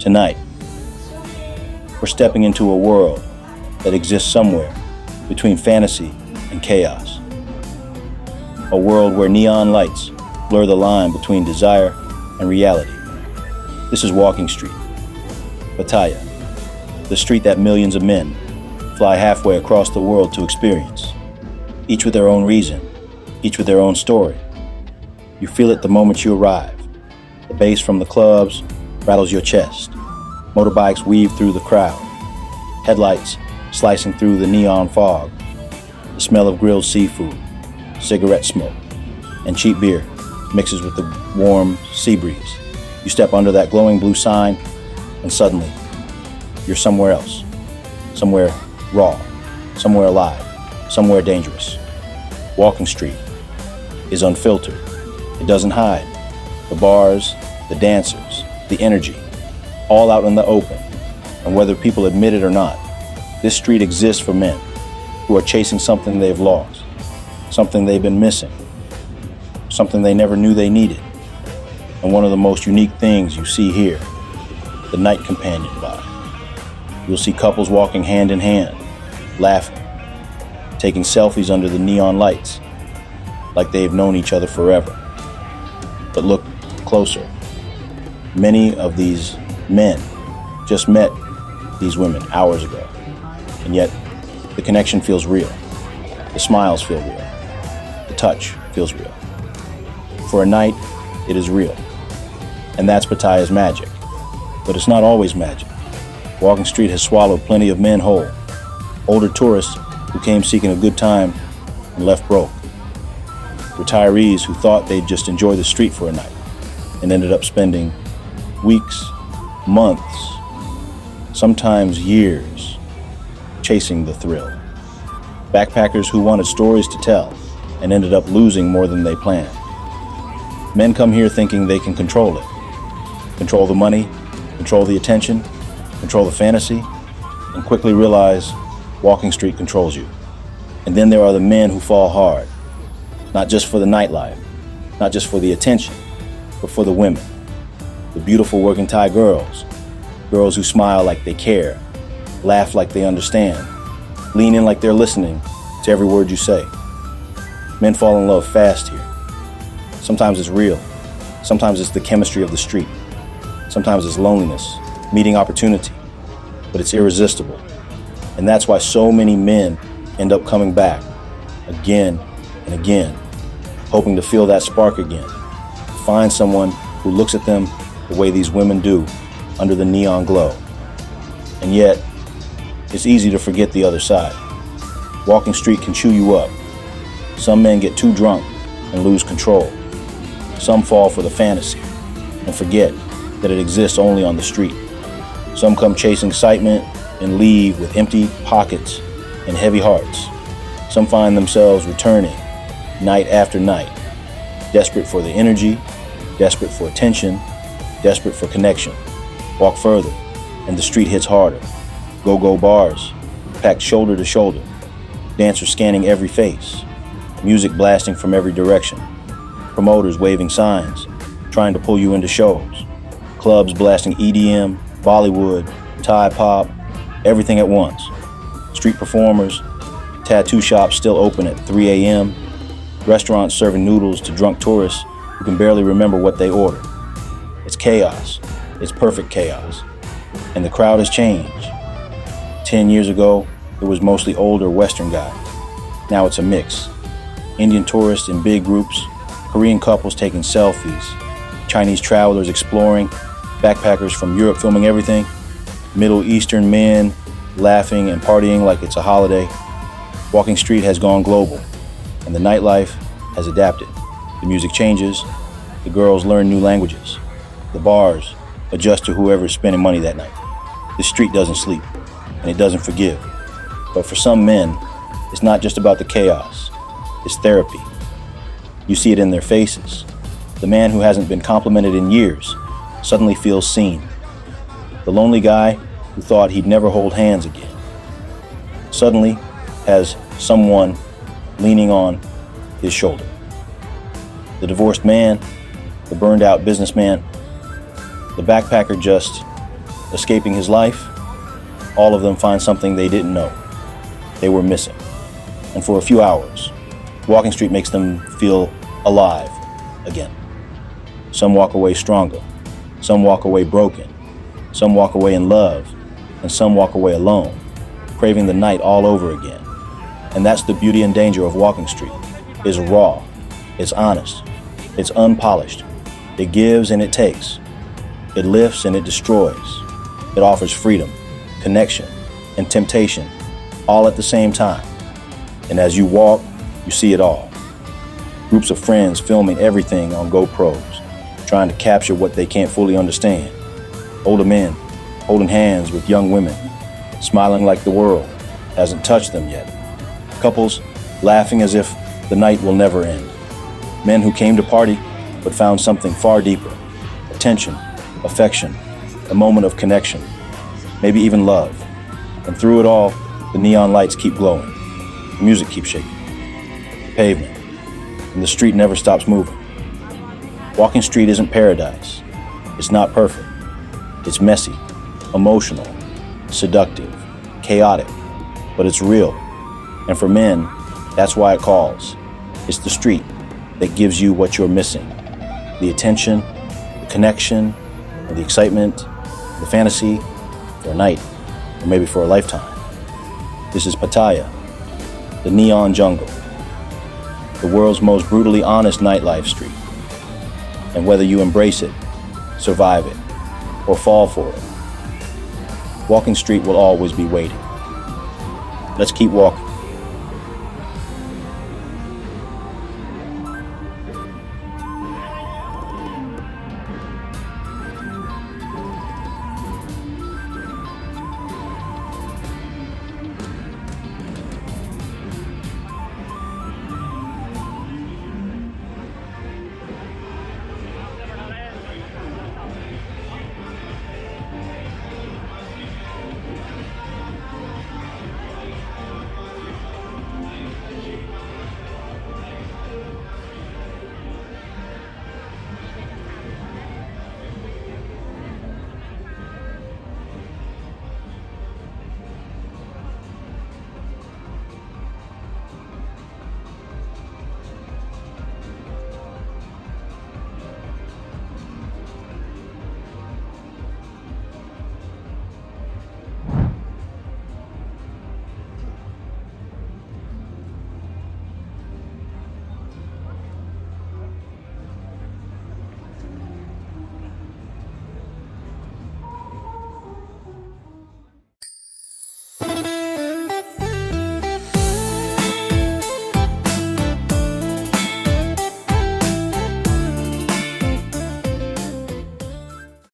Tonight, we're stepping into a world that exists somewhere between fantasy and chaos. A world where neon lights blur the line between desire and reality. This is Walking Street, Pattaya, the street that millions of men fly halfway across the world to experience, each with their own reason, each with their own story. You feel it the moment you arrive. The bass from the clubs rattles your chest. Motorbikes weave through the crowd. Headlights slicing through the neon fog. The smell of grilled seafood, cigarette smoke, and cheap beer mixes with the warm sea breeze. You step under that glowing blue sign, and suddenly, you're somewhere else. Somewhere raw, somewhere alive, somewhere dangerous. Walking Street is unfiltered. It doesn't hide. The bars, the dancers, the energy, all out in the open. And whether people admit it or not, this street exists for men who are chasing something they've lost, something they've been missing, something they never knew they needed. And one of the most unique things you see here, the night companion vibe. You'll see couples walking hand in hand, laughing, taking selfies under the neon lights, like they've known each other forever. But look closer. Many of these men just met these women hours ago, and yet the connection feels real. The smiles feel real. The touch feels real. For a night, it is real. And that's Pattaya's magic. But it's not always magic. Walking Street has swallowed plenty of men whole. Older tourists who came seeking a good time and left broke. Retirees who thought they'd just enjoy the street for a night and ended up spending weeks, months, sometimes years chasing the thrill. Backpackers who wanted stories to tell and ended up losing more than they planned. Men come here thinking they can control it. Control the money, control the attention, control the fantasy, and quickly realize Walking Street controls you. And then there are the men who fall hard, not just for the nightlife, not just for the attention, but for the women. The beautiful working Thai girls, girls who smile like they care, laugh like they understand, lean in like they're listening to every word you say. Men fall in love fast here. Sometimes it's real. Sometimes it's the chemistry of the street. Sometimes it's loneliness, meeting opportunity, but it's irresistible. And that's why so many men end up coming back again and again, hoping to feel that spark again, find someone who looks at them the way these women do under the neon glow. And yet, it's easy to forget the other side. Walking Street can chew you up. Some men get too drunk and lose control. Some fall for the fantasy and forget that it exists only on the street. Some come chasing excitement and leave with empty pockets and heavy hearts. Some find themselves returning night after night, desperate for the energy, desperate for attention, desperate for connection. Walk further, and the street hits harder. Go-go bars, packed shoulder to shoulder. Dancers scanning every face. Music blasting from every direction. Promoters waving signs, trying to pull you into shows. Clubs blasting EDM, Bollywood, Thai pop, everything at once. Street performers, tattoo shops still open at 3 a.m., restaurants serving noodles to drunk tourists who can barely remember what they ordered. It's chaos. It's perfect chaos. And the crowd has changed. 10 years ago, it was mostly older Western guys. Now it's a mix. Indian tourists in big groups, Korean couples taking selfies, Chinese travelers exploring, backpackers from Europe filming everything, Middle Eastern men laughing and partying like it's a holiday. Walking Street has gone global, and the nightlife has adapted. The music changes, the girls learn new languages, the bars adjust to whoever's spending money that night. This street doesn't sleep, and it doesn't forgive. But for some men, it's not just about the chaos, it's therapy. You see it in their faces. The man who hasn't been complimented in years suddenly feels seen. The lonely guy who thought he'd never hold hands again suddenly has someone leaning on his shoulder. The divorced man, the burned out businessman, the backpacker just escaping his life, all of them find something they didn't know they were missing. And for a few hours, walking street makes them feel alive again. Some walk away stronger, some walk away broken, some walk away in love, and some walk away alone, craving the night all over again. And that's the beauty and danger of walking street. It's raw, it's honest, it's unpolished. It gives and it takes. It lifts and it destroys. It offers freedom, connection, and temptation, all at the same time. And as you walk, you see it all. Groups of friends filming everything on GoPros, trying to capture what they can't fully understand. Older men holding hands with young women, smiling like the world hasn't touched them yet. Couples laughing as if the night will never end. Men who came to party but found something far deeper. Attention, affection, a moment of connection, maybe even love. And through it all, the neon lights keep glowing. The music keeps shaking. The pavement, and the street never stops moving. Walking street isn't paradise. It's not perfect. It's messy, emotional, seductive, chaotic, but it's real. And for men, that's why it calls. It's the street that gives you what you're missing. The attention, the connection, and the excitement, the fantasy for a night, or maybe for a lifetime. This is Pattaya, the neon jungle, the world's most brutally honest nightlife street. And whether you embrace it, survive it, or fall for it, walking street will always be waiting. Let's keep walking.